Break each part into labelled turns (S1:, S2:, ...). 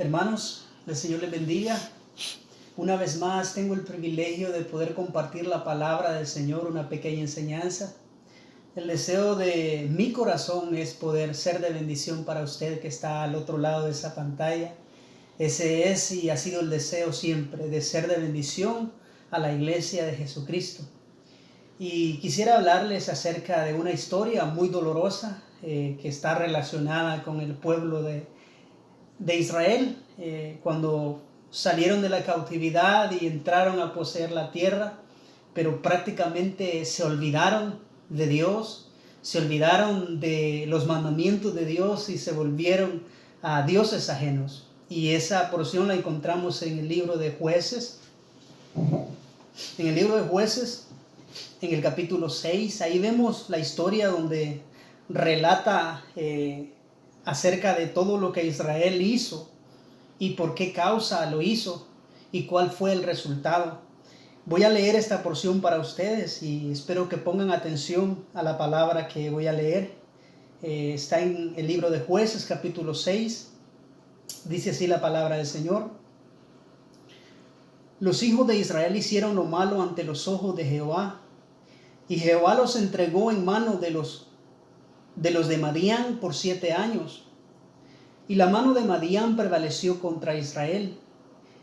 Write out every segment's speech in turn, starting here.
S1: Hermanos, el Señor les bendiga. Una vez más tengo el privilegio de poder compartir la palabra del Señor, una pequeña enseñanza. El deseo de mi corazón es poder ser de bendición para usted que está al otro lado de esa pantalla. Ese es y ha sido el deseo siempre, de ser de bendición a la iglesia de Jesucristo. Y quisiera hablarles acerca de una historia muy dolorosa que está relacionada con el pueblo de Israel, cuando salieron de la cautividad y entraron a poseer la tierra, pero prácticamente se olvidaron de Dios, se olvidaron de los mandamientos de Dios y se volvieron a dioses ajenos. Y esa porción la encontramos en el libro de Jueces. En el libro de Jueces, en el capítulo 6, ahí vemos la historia donde relata acerca de todo lo que Israel hizo y por qué causa lo hizo y cuál fue el resultado. Voy a leer esta porción para ustedes y espero que pongan atención a la palabra que voy a leer. Está en el libro de Jueces, capítulo 6. Dice así la palabra del Señor. Los hijos de Israel hicieron lo malo ante los ojos de Jehová, y Jehová los entregó en manos de los de Madián por 7 años. Y la mano de Madián prevaleció contra Israel.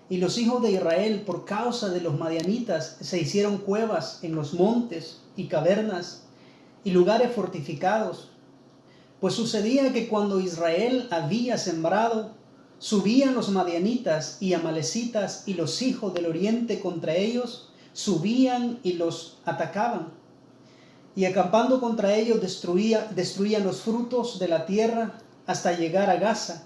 S1: Y los hijos de Israel, por causa de los madianitas, se hicieron cuevas en los montes y cavernas y lugares fortificados. Pues sucedía que cuando Israel había sembrado, subían los madianitas y amalecitas y los hijos del oriente contra ellos, subían y los atacaban. Y acampando contra ellos destruían los frutos de la tierra hasta llegar a Gaza,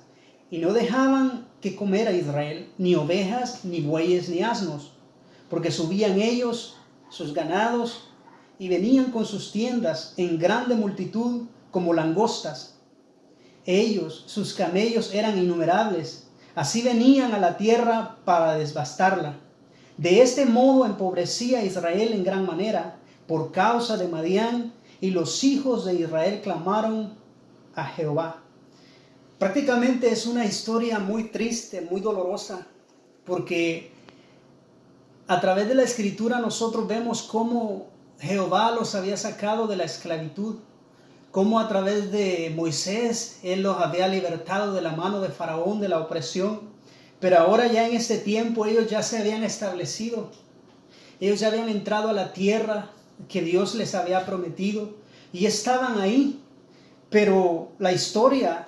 S1: y no dejaban que comer a Israel, ni ovejas, ni bueyes, ni asnos, porque subían ellos, sus ganados, y venían con sus tiendas en grande multitud como langostas. Ellos, sus camellos eran innumerables, así venían a la tierra para devastarla. De este modo empobrecía Israel en gran manera, por causa de Madián, y los hijos de Israel clamaron a Jehová. Prácticamente es una historia muy triste, muy dolorosa, porque a través de la escritura nosotros vemos cómo Jehová los había sacado de la esclavitud, cómo a través de Moisés Él los había libertado de la mano de Faraón, de la opresión, pero ahora ya en este tiempo ellos ya se habían establecido, ellos ya habían entrado a la tierra que Dios les había prometido y estaban ahí, pero la historia,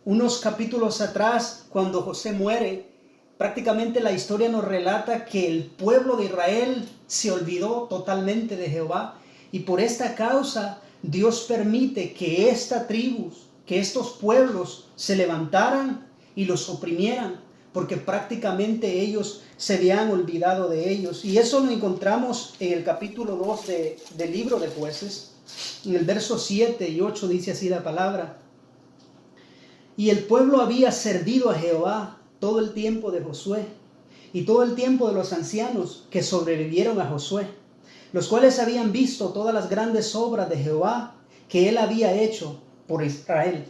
S1: unos capítulos atrás, cuando José muere, prácticamente la historia nos relata que el pueblo de Israel se olvidó totalmente de Jehová y por esta causa Dios permite que esta tribu, que estos pueblos se levantaran y los oprimieran, porque prácticamente ellos se habían olvidado de ellos. Y eso lo encontramos en el capítulo 2 del libro de Jueces. En el verso 7 y 8 dice así la palabra. Y el pueblo había servido a Jehová todo el tiempo de Josué y todo el tiempo de los ancianos que sobrevivieron a Josué, los cuales habían visto todas las grandes obras de Jehová que él había hecho por Israel.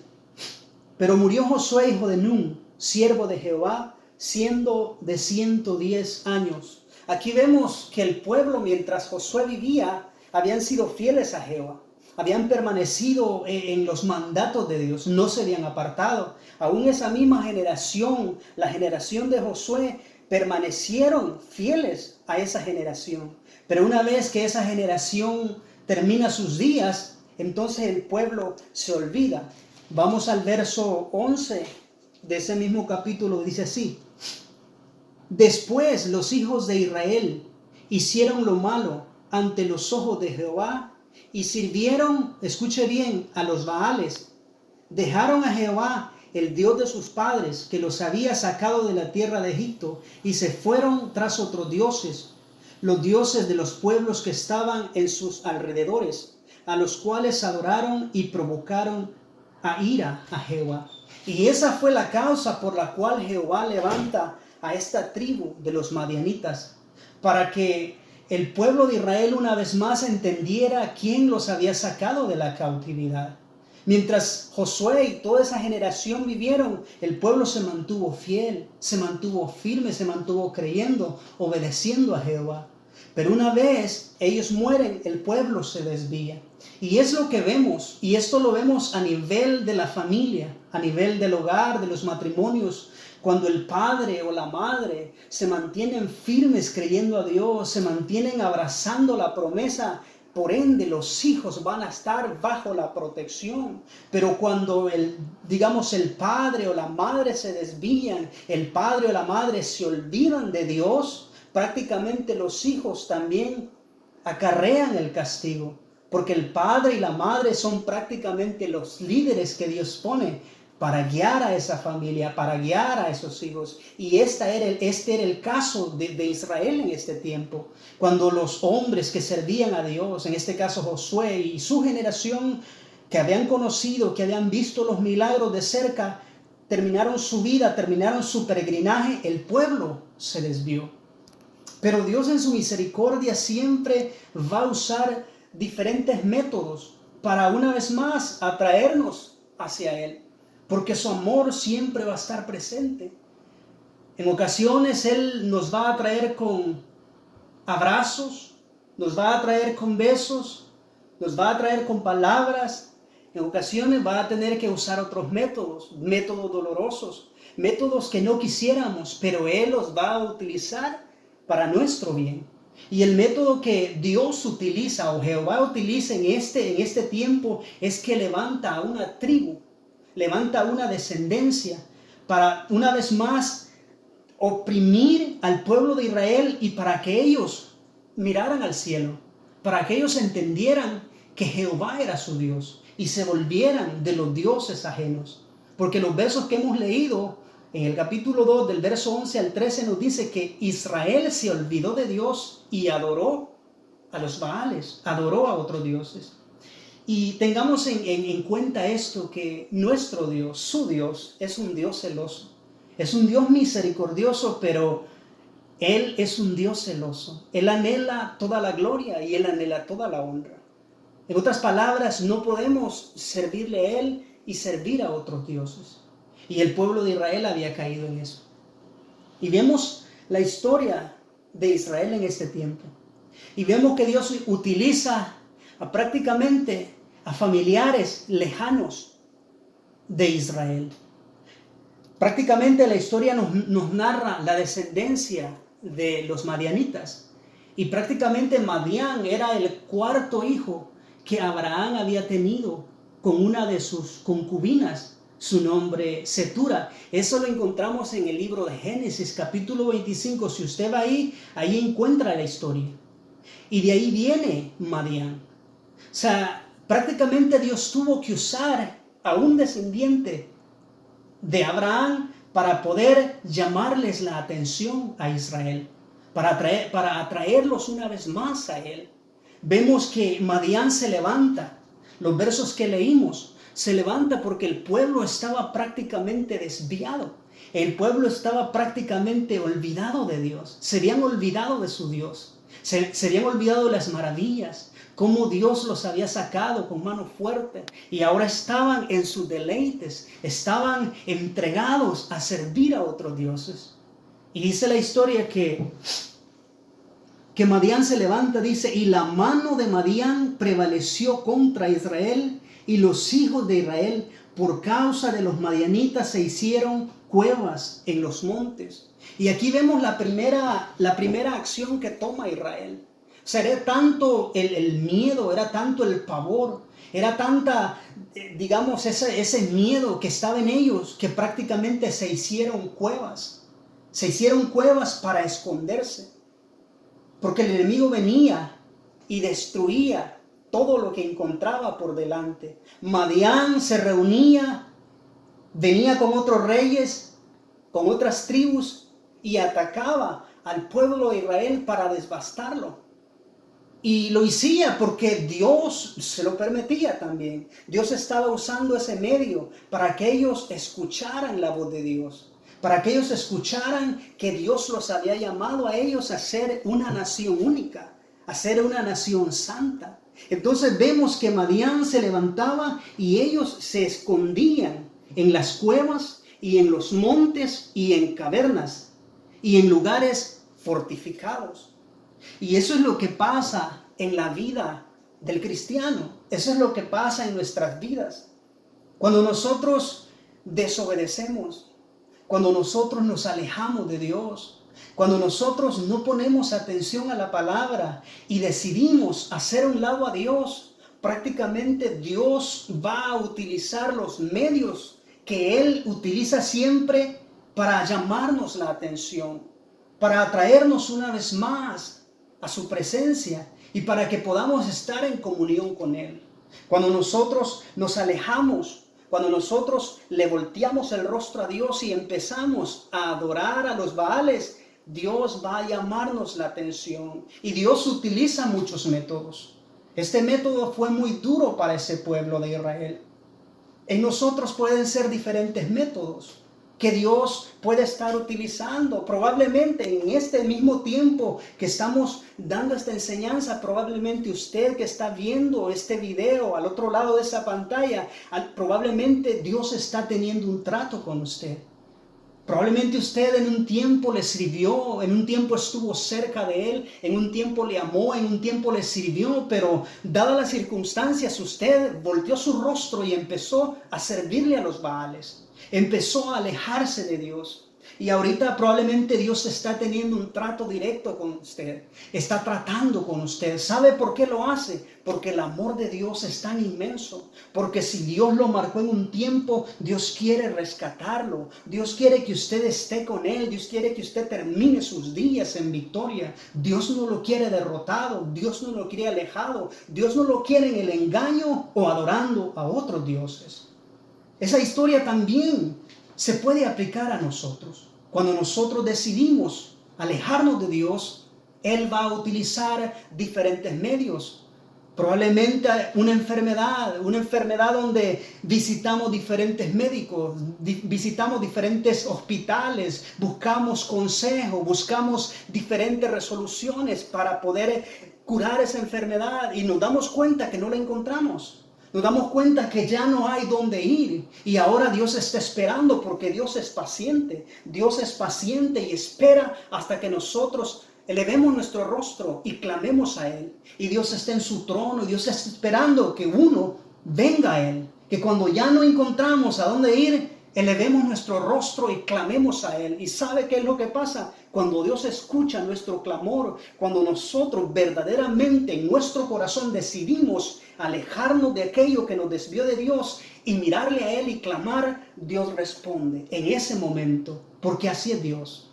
S1: Pero murió Josué, hijo de Nun, siervo de Jehová, siendo de 110 años. Aquí vemos que el pueblo, mientras Josué vivía, habían sido fieles a Jehová. Habían permanecido en los mandatos de Dios, no se habían apartado. Aún esa misma generación, la generación de Josué, permanecieron fieles a esa generación. Pero una vez que esa generación termina sus días, entonces el pueblo se olvida. Vamos al verso 11 de ese mismo capítulo, dice así. Después los hijos de Israel hicieron lo malo ante los ojos de Jehová y sirvieron, escuche bien, a los Baales. Dejaron a Jehová, el Dios de sus padres, que los había sacado de la tierra de Egipto, y se fueron tras otros dioses, los dioses de los pueblos que estaban en sus alrededores, a los cuales adoraron y provocaron a ira a Jehová. Y esa fue la causa por la cual Jehová levanta a esta tribu de los madianitas, para que el pueblo de Israel una vez más entendiera quién los había sacado de la cautividad. Mientras Josué y toda esa generación vivieron, el pueblo se mantuvo fiel, se mantuvo firme, se mantuvo creyendo, obedeciendo a Jehová. Pero una vez ellos mueren, el pueblo se desvía. Y es lo que vemos, y esto lo vemos a nivel de la familia, a nivel del hogar, de los matrimonios. Cuando el padre o la madre se mantienen firmes creyendo a Dios, se mantienen abrazando la promesa, por ende los hijos van a estar bajo la protección. Pero cuando el padre o la madre se desvían, el padre o la madre se olvidan de Dios, prácticamente los hijos también acarrean el castigo. Porque el padre y la madre son prácticamente los líderes que Dios pone para guiar a esa familia, para guiar a esos hijos. Y este era el caso de Israel en este tiempo, cuando los hombres que servían a Dios, en este caso Josué y su generación, que habían conocido, que habían visto los milagros de cerca, terminaron su vida, terminaron su peregrinaje, el pueblo se desvió. Pero Dios en su misericordia siempre va a usar diferentes métodos para una vez más atraernos hacia Él, porque su amor siempre va a estar presente. En ocasiones Él nos va a atraer con abrazos, nos va a atraer con besos, nos va a atraer con palabras. En ocasiones va a tener que usar otros métodos dolorosos, métodos que no quisiéramos, pero Él los va a utilizar para nuestro bien. Y el método que Dios utiliza o Jehová utiliza en este tiempo es que levanta a una tribu, levanta a una descendencia para una vez más oprimir al pueblo de Israel y para que ellos miraran al cielo, para que ellos entendieran que Jehová era su Dios y se volvieran de los dioses ajenos. Porque los versos que hemos leído en el capítulo 2, del verso 11 al 13, nos dice que Israel se olvidó de Dios y adoró a los Baales, adoró a otros dioses. Y tengamos en cuenta esto, que nuestro Dios, su Dios, es un Dios celoso. Es un Dios misericordioso, pero Él es un Dios celoso. Él anhela toda la gloria y Él anhela toda la honra. En otras palabras, no podemos servirle a Él y servir a otros dioses. Y el pueblo de Israel había caído en eso. Y vemos la historia de Israel en este tiempo. Y vemos que Dios utiliza prácticamente a familiares lejanos de Israel. Prácticamente la historia nos narra la descendencia de los madianitas. Y prácticamente Madián era el cuarto hijo que Abraham había tenido con una de sus concubinas, su nombre Cetura. Eso lo encontramos en el libro de Génesis, capítulo 25. Si usted va ahí encuentra la historia. Y de ahí viene Madián. O sea, prácticamente Dios tuvo que usar a un descendiente de Abraham para poder llamarles la atención a Israel, para atraerlos una vez más a Él. Vemos que Madián se levanta, los versos que leímos, se levanta porque el pueblo estaba prácticamente desviado. El pueblo estaba prácticamente olvidado de Dios, se habían olvidado de su Dios, se habían olvidado de las maravillas, cómo Dios los había sacado con mano fuerte, y ahora estaban en sus deleites, estaban entregados a servir a otros dioses. Y dice la historia que Madián se levanta, dice, y la mano de Madián prevaleció contra Israel, y los hijos de Israel por causa de los madianitas se hicieron cuevas en los montes. Y aquí vemos la primera acción que toma Israel. O sea, era tanto el miedo, era tanto el pavor, era tanta, ese miedo que estaba en ellos, que prácticamente se hicieron cuevas. Se hicieron cuevas para esconderse. Porque el enemigo venía y destruía todo lo que encontraba por delante. Madián se reunía, venía con otros reyes, con otras tribus, y atacaba al pueblo de Israel para devastarlo. Y lo hacía porque Dios se lo permitía también. Dios estaba usando ese medio para que ellos escucharan la voz de Dios, para que ellos escucharan que Dios los había llamado a ellos a ser una nación única, a ser una nación santa. Entonces vemos que Madián se levantaba y ellos se escondían en las cuevas y en los montes y en cavernas y en lugares fortificados. Y eso es lo que pasa en la vida del cristiano. Eso es lo que pasa en nuestras vidas. Cuando nosotros desobedecemos, cuando nosotros nos alejamos de Dios, cuando nosotros no ponemos atención a la palabra y decidimos hacer a un lado a Dios, prácticamente Dios va a utilizar los medios que Él utiliza siempre para llamarnos la atención, para atraernos una vez más a su presencia y para que podamos estar en comunión con Él. Cuando nosotros nos alejamos, cuando nosotros le volteamos el rostro a Dios y empezamos a adorar a los Baales, Dios va a llamarnos la atención. Y Dios utiliza muchos métodos. Este método fue muy duro para ese pueblo de Israel. En nosotros pueden ser diferentes métodos que Dios puede estar utilizando. Probablemente en este mismo tiempo que estamos dando esta enseñanza, probablemente usted que está viendo este video al otro lado de esa pantalla, probablemente Dios está teniendo un trato con usted. Probablemente usted en un tiempo le sirvió, en un tiempo estuvo cerca de Él, en un tiempo le amó, en un tiempo le sirvió, pero dadas las circunstancias usted volteó su rostro y empezó a servirle a los Baales. Empezó a alejarse de Dios. Y ahorita probablemente Dios está teniendo un trato directo con usted. Está tratando con usted. ¿Sabe por qué lo hace? Porque el amor de Dios es tan inmenso. Porque si Dios lo marcó en un tiempo, Dios quiere rescatarlo. Dios quiere que usted esté con Él. Dios quiere que usted termine sus días en victoria. Dios no lo quiere derrotado. Dios no lo quiere alejado. Dios no lo quiere en el engaño o adorando a otros dioses. Esa historia también se puede aplicar a nosotros. Cuando nosotros decidimos alejarnos de Dios, Él va a utilizar diferentes medios. Probablemente una enfermedad donde visitamos diferentes médicos, visitamos diferentes hospitales, buscamos consejo, buscamos diferentes resoluciones para poder curar esa enfermedad y nos damos cuenta que no la encontramos. Nos damos cuenta que ya no hay dónde ir y ahora Dios está esperando porque Dios es paciente. Dios es paciente y espera hasta que nosotros elevemos nuestro rostro y clamemos a Él. Y Dios está en su trono y Dios está esperando que uno venga a Él. Que cuando ya no encontramos a dónde ir, elevemos nuestro rostro y clamemos a Él. ¿Y sabe qué es lo que pasa? Cuando Dios escucha nuestro clamor, cuando nosotros verdaderamente en nuestro corazón decidimos alejarnos de aquello que nos desvió de Dios y mirarle a Él y clamar, Dios responde en ese momento, porque así es Dios.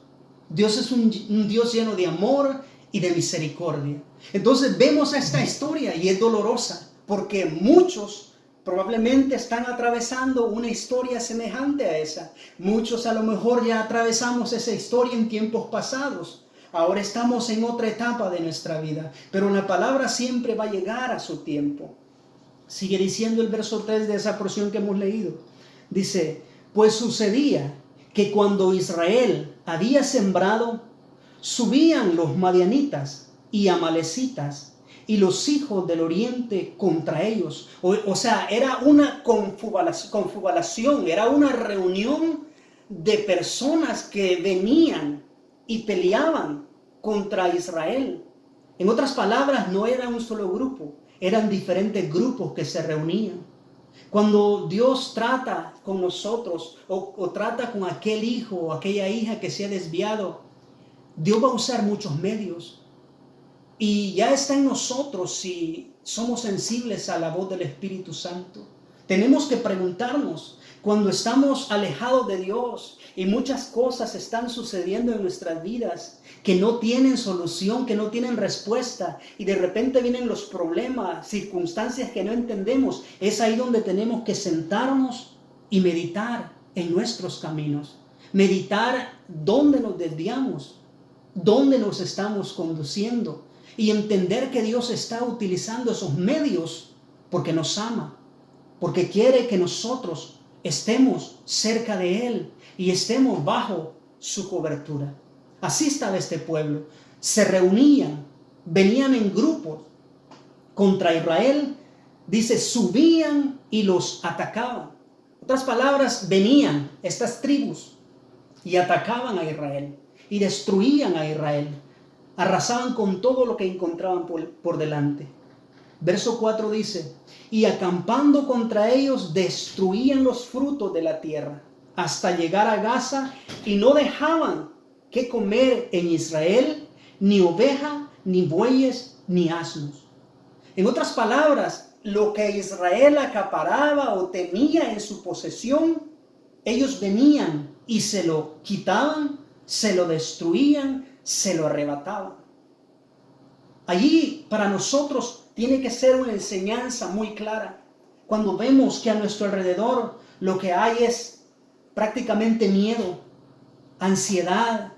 S1: Dios es un Dios lleno de amor y de misericordia. Entonces vemos esta historia y es dolorosa, porque muchos probablemente están atravesando una historia semejante a esa. Muchos a lo mejor ya atravesamos esa historia en tiempos pasados. Ahora estamos en otra etapa de nuestra vida, pero la palabra siempre va a llegar a su tiempo. Sigue diciendo el verso 3 de esa porción que hemos leído. Dice, pues sucedía que cuando Israel había sembrado, subían los madianitas y amalecitas y los hijos del oriente contra ellos. O sea, era una confabulación, era una reunión de personas que venían y peleaban contra Israel. En otras palabras, no era un solo grupo, eran diferentes grupos que se reunían. Cuando Dios trata con nosotros o trata con aquel hijo o aquella hija que se ha desviado, Dios va a usar muchos medios. Y ya está en nosotros si somos sensibles a la voz del Espíritu Santo. Tenemos que preguntarnos, cuando estamos alejados de Dios y muchas cosas están sucediendo en nuestras vidas que no tienen solución, que no tienen respuesta, y de repente vienen los problemas, circunstancias que no entendemos, es ahí donde tenemos que sentarnos y meditar en nuestros caminos. Meditar dónde nos desviamos, dónde nos estamos conduciendo. Y entender que Dios está utilizando esos medios porque nos ama, porque quiere que nosotros estemos cerca de Él y estemos bajo su cobertura. Así estaba este pueblo. Se reunían, venían en grupos contra Israel, dice, subían y los atacaban. En otras palabras, venían estas tribus y atacaban a Israel y destruían a Israel. Arrasaban con todo lo que encontraban por delante. Verso 4 dice, y acampando contra ellos destruían los frutos de la tierra hasta llegar a Gaza, y no dejaban que comer en Israel ni oveja, ni bueyes, ni asnos. En otras palabras, lo que Israel acaparaba o tenía en su posesión, ellos venían y se lo quitaban, se lo destruían, se lo arrebataban. Allí para nosotros tiene que ser una enseñanza muy clara. Cuando vemos que a nuestro alrededor lo que hay es prácticamente miedo, ansiedad,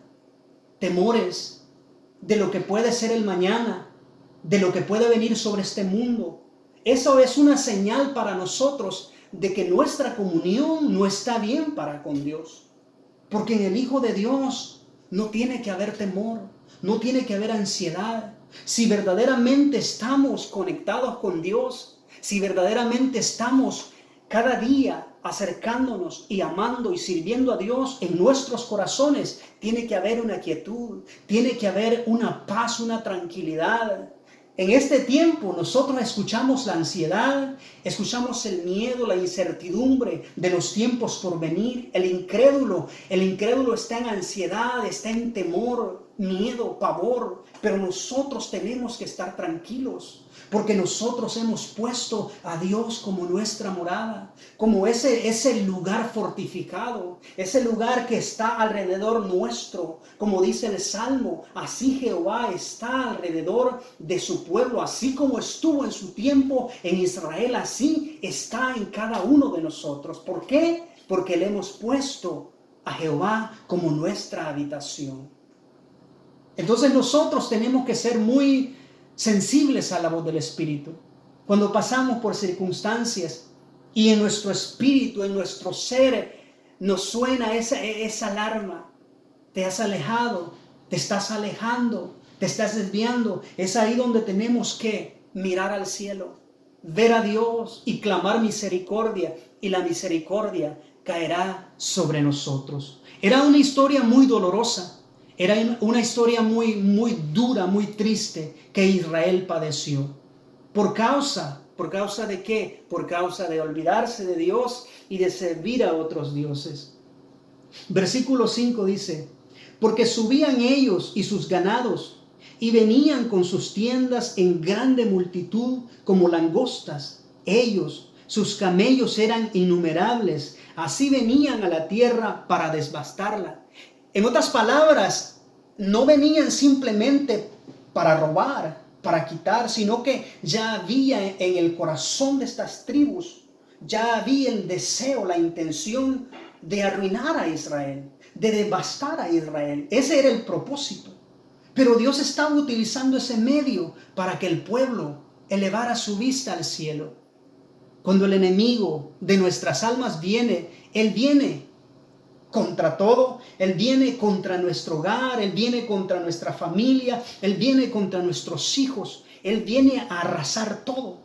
S1: temores de lo que puede ser el mañana, de lo que puede venir sobre este mundo. Eso es una señal para nosotros de que nuestra comunión no está bien para con Dios. Porque en el Hijo de Dios no tiene que haber temor, no tiene que haber ansiedad. Si verdaderamente estamos conectados con Dios, si verdaderamente estamos cada día acercándonos y amando y sirviendo a Dios en nuestros corazones, tiene que haber una quietud, tiene que haber una paz, una tranquilidad. En este tiempo nosotros escuchamos la ansiedad, escuchamos el miedo, la incertidumbre de los tiempos por venir. El incrédulo está en ansiedad, está en temor, miedo, pavor. Pero nosotros tenemos que estar tranquilos, porque nosotros hemos puesto a Dios como nuestra morada, como ese lugar fortificado, ese lugar que está alrededor nuestro. Como dice el Salmo, así Jehová está alrededor de su pueblo, así como estuvo en su tiempo en Israel, así está en cada uno de nosotros. ¿Por qué? Porque le hemos puesto a Jehová como nuestra habitación. Entonces nosotros tenemos que ser muy sensibles a la voz del Espíritu. Cuando pasamos por circunstancias y en nuestro espíritu, en nuestro ser, nos suena esa alarma. Te has alejado, te estás alejando, te estás desviando. Es ahí donde tenemos que mirar al cielo, ver a Dios y clamar misericordia, y la misericordia caerá sobre nosotros. Era una historia muy dolorosa. Era una historia muy, muy dura, muy triste que Israel padeció. ¿Por causa de qué? Por causa de olvidarse de Dios y de servir a otros dioses. Versículo 5 dice, porque subían ellos y sus ganados y venían con sus tiendas en grande multitud como langostas. Ellos, sus camellos eran innumerables, así venían a la tierra para devastarla. En otras palabras, no venían simplemente para robar, para quitar, sino que ya había en el corazón de estas tribus, ya había el deseo, la intención de arruinar a Israel, de devastar a Israel. Ese era el propósito. Pero Dios estaba utilizando ese medio para que el pueblo elevara su vista al cielo. Cuando el enemigo de nuestras almas viene, Él viene contra todo. Él viene contra nuestro hogar, Él viene contra nuestra familia, Él viene contra nuestros hijos, Él viene a arrasar todo.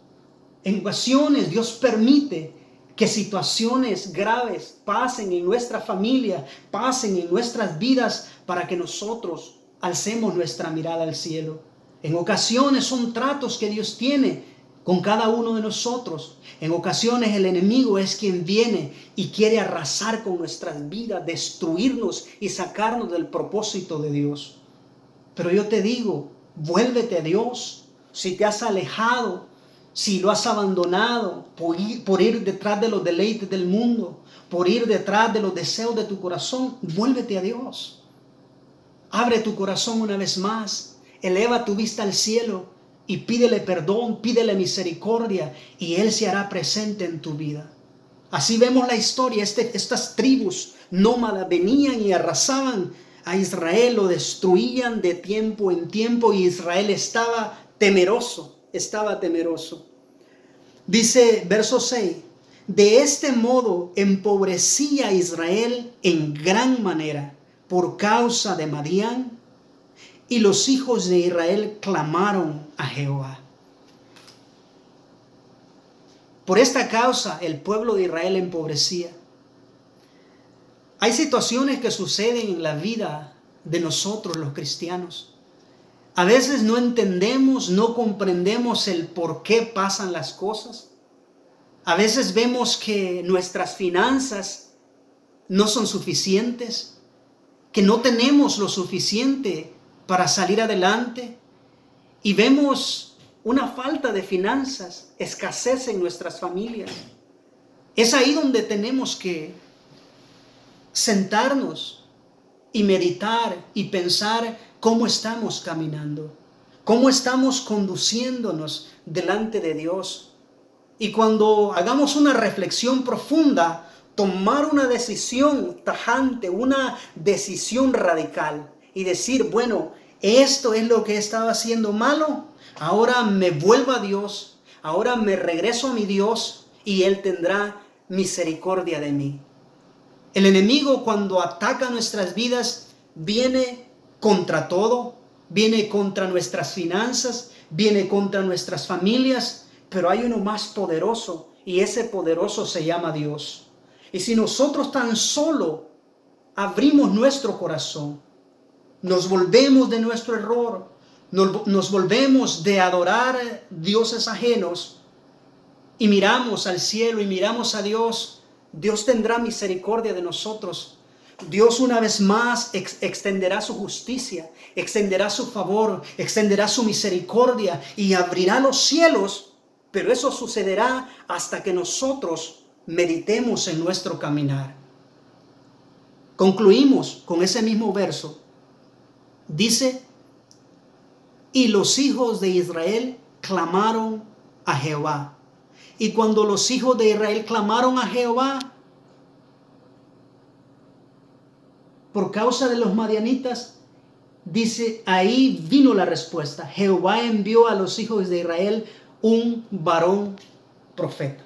S1: En ocasiones Dios permite que situaciones graves pasen en nuestra familia, pasen en nuestras vidas para que nosotros alcemos nuestra mirada al cielo. En ocasiones son tratos que Dios tiene con cada uno de nosotros. En ocasiones el enemigo es quien viene y quiere arrasar con nuestras vidas, destruirnos y sacarnos del propósito de Dios. Pero yo te digo, vuélvete a Dios. Si te has alejado, si lo has abandonado por ir detrás de los deleites del mundo, por ir detrás de los deseos de tu corazón, vuélvete a Dios. Abre tu corazón una vez más, eleva tu vista al cielo y pídele perdón, pídele misericordia, y Él se hará presente en tu vida. Así vemos la historia. Estas tribus nómadas venían y arrasaban a Israel, lo destruían de tiempo en tiempo, y Israel estaba temeroso. Dice verso 6, de este modo empobrecía a Israel en gran manera por causa de Madián, y los hijos de Israel clamaron a Jehová. Por esta causa el pueblo de Israel empobrecía. Hay situaciones que suceden en la vida de nosotros los cristianos. A veces no entendemos, no comprendemos el por qué pasan las cosas. A veces vemos que nuestras finanzas no son suficientes, que no tenemos lo suficiente para salir adelante, y vemos una falta de finanzas, escasez en nuestras familias. Es ahí donde tenemos que sentarnos y meditar y pensar cómo estamos caminando, cómo estamos conduciéndonos delante de Dios. Y cuando hagamos una reflexión profunda, tomar una decisión tajante, una decisión radical y decir, bueno, esto es lo que he estado haciendo malo, ahora me vuelvo a Dios, ahora me regreso a mi Dios y Él tendrá misericordia de mí. El enemigo, cuando ataca nuestras vidas, viene contra todo, viene contra nuestras finanzas, viene contra nuestras familias, pero hay uno más poderoso, y ese poderoso se llama Dios. Y si nosotros tan solo abrimos nuestro corazón, nos volvemos de nuestro error, nos volvemos de adorar dioses ajenos y miramos al cielo y miramos a Dios, Dios tendrá misericordia de nosotros. Dios una vez más extenderá su justicia, extenderá su favor, extenderá su misericordia y abrirá los cielos, pero eso sucederá hasta que nosotros meditemos en nuestro caminar. Concluimos con ese mismo verso. Dice, y los hijos de Israel clamaron a Jehová. Y cuando los hijos de Israel clamaron a Jehová por causa de los madianitas, dice, ahí vino la respuesta. Jehová envió a los hijos de Israel un varón profeta.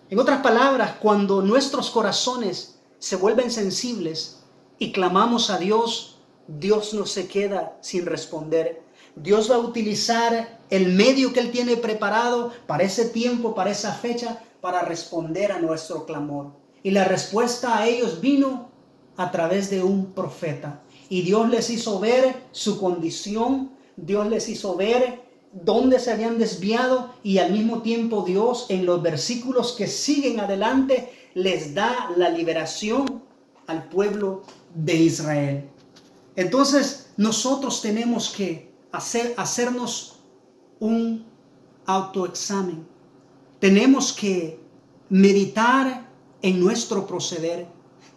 S1: En otras palabras, cuando nuestros corazones se vuelven sensibles y clamamos a Dios, Dios no se queda sin responder. Dios va a utilizar el medio que Él tiene preparado para ese tiempo, para esa fecha, para responder a nuestro clamor. Y la respuesta a ellos vino a través de un profeta. Y Dios les hizo ver su condición, Dios les hizo ver dónde se habían desviado, y al mismo tiempo Dios, en los versículos que siguen adelante, les da la liberación al pueblo de Israel. Entonces nosotros tenemos que hacernos un autoexamen. Tenemos que meditar en nuestro proceder.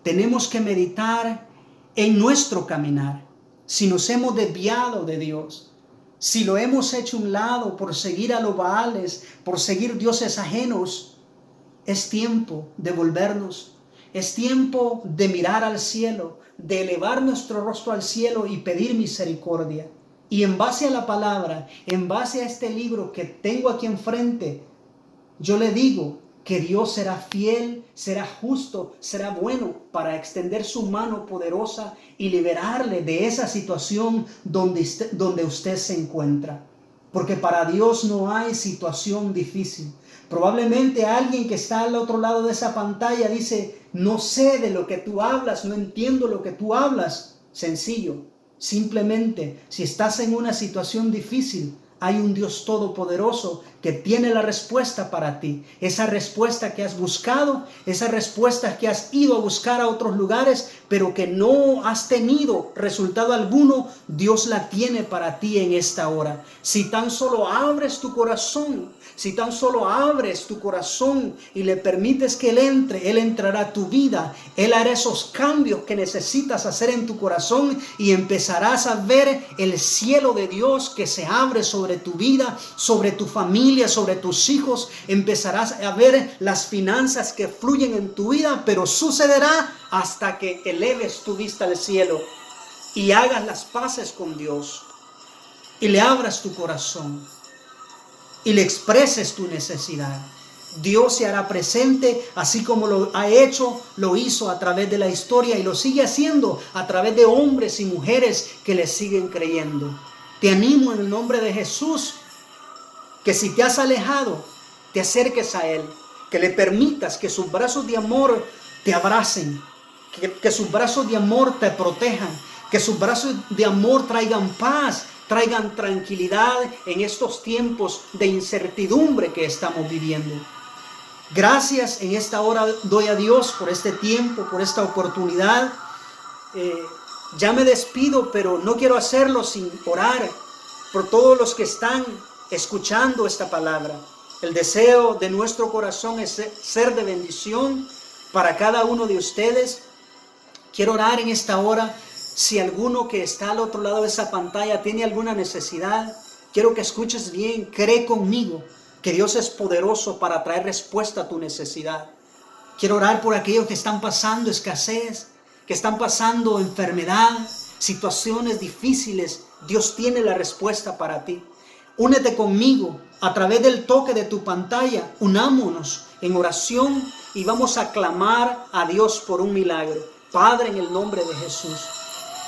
S1: Tenemos que meditar en nuestro caminar. Si nos hemos desviado de Dios, si lo hemos hecho a un lado por seguir a los Baales, por seguir dioses ajenos, es tiempo de volvernos. Es tiempo de mirar al cielo, de elevar nuestro rostro al cielo y pedir misericordia. Y en base a la palabra, en base a este libro que tengo aquí enfrente, yo le digo que Dios será fiel, será justo, será bueno para extender su mano poderosa y liberarle de esa situación donde usted se encuentra. Porque para Dios no hay situación difícil. Probablemente alguien que está al otro lado de esa pantalla dice, no sé de lo que tú hablas, no entiendo lo que tú hablas. Sencillo. Simplemente, si estás en una situación difícil, hay un Dios todopoderoso que tiene la respuesta para ti. Esa respuesta que has buscado, esa respuesta que has ido a buscar a otros lugares, pero que no has tenido resultado alguno, Dios la tiene para ti en esta hora. Si tan solo abres tu corazón, si tan solo abres tu corazón y le permites que Él entre, Él entrará a tu vida. Él hará esos cambios que necesitas hacer en tu corazón y empezarás a ver el cielo de Dios que se abre sobre tu vida, sobre tu familia, sobre tus hijos. Empezarás a ver las finanzas que fluyen en tu vida, pero sucederá hasta que eleves tu vista al cielo y hagas las paces con Dios y le abras tu corazón y le expreses tu necesidad. Dios se hará presente, así como lo ha hecho, lo hizo a través de la historia y lo sigue haciendo a través de hombres y mujeres que le siguen creyendo. Te animo en el nombre de Jesús que si te has alejado, te acerques a Él, que le permitas que sus brazos de amor te abracen, que sus brazos de amor te protejan, que sus brazos de amor traigan paz, traigan tranquilidad en estos tiempos de incertidumbre que estamos viviendo. Gracias en esta hora doy a Dios por este tiempo, por esta oportunidad. Ya me despido, pero no quiero hacerlo sin orar por todos los que están escuchando esta palabra. El deseo de nuestro corazón es ser de bendición para cada uno de ustedes. Quiero orar en esta hora. Si alguno que está al otro lado de esa pantalla tiene alguna necesidad, quiero que escuches bien, cree conmigo que Dios es poderoso para traer respuesta a tu necesidad. Quiero orar por aquellos que están pasando escasez, que están pasando enfermedad, situaciones difíciles. Dios tiene la respuesta para ti. Únete conmigo a través del toque de tu pantalla. Unámonos en oración y vamos a clamar a Dios por un milagro. Padre, en el nombre de Jesús,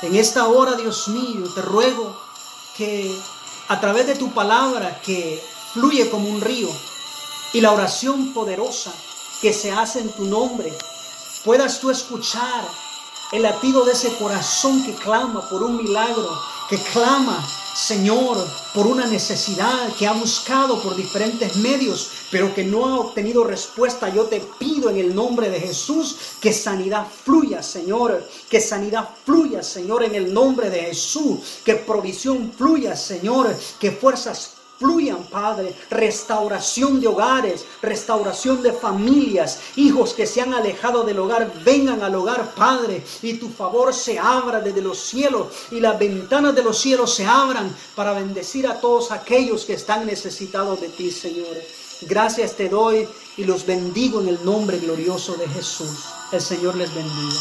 S1: en esta hora, Dios mío, te ruego que a través de tu palabra que fluye como un río y la oración poderosa que se hace en tu nombre, puedas tú escuchar el latido de ese corazón que clama por un milagro, que clama, Señor, por una necesidad, que ha buscado por diferentes medios, pero que no ha obtenido respuesta. Yo te pido en el nombre de Jesús que sanidad fluya, Señor, que sanidad fluya, Señor, en el nombre de Jesús, que provisión fluya, Señor, que fuerzas fluyan, Padre, restauración de hogares, restauración de familias, hijos que se han alejado del hogar, vengan al hogar, Padre, y tu favor se abra desde los cielos y las ventanas de los cielos se abran para bendecir a todos aquellos que están necesitados de ti, Señor. Gracias te doy y los bendigo en el nombre glorioso de Jesús. El Señor les bendiga.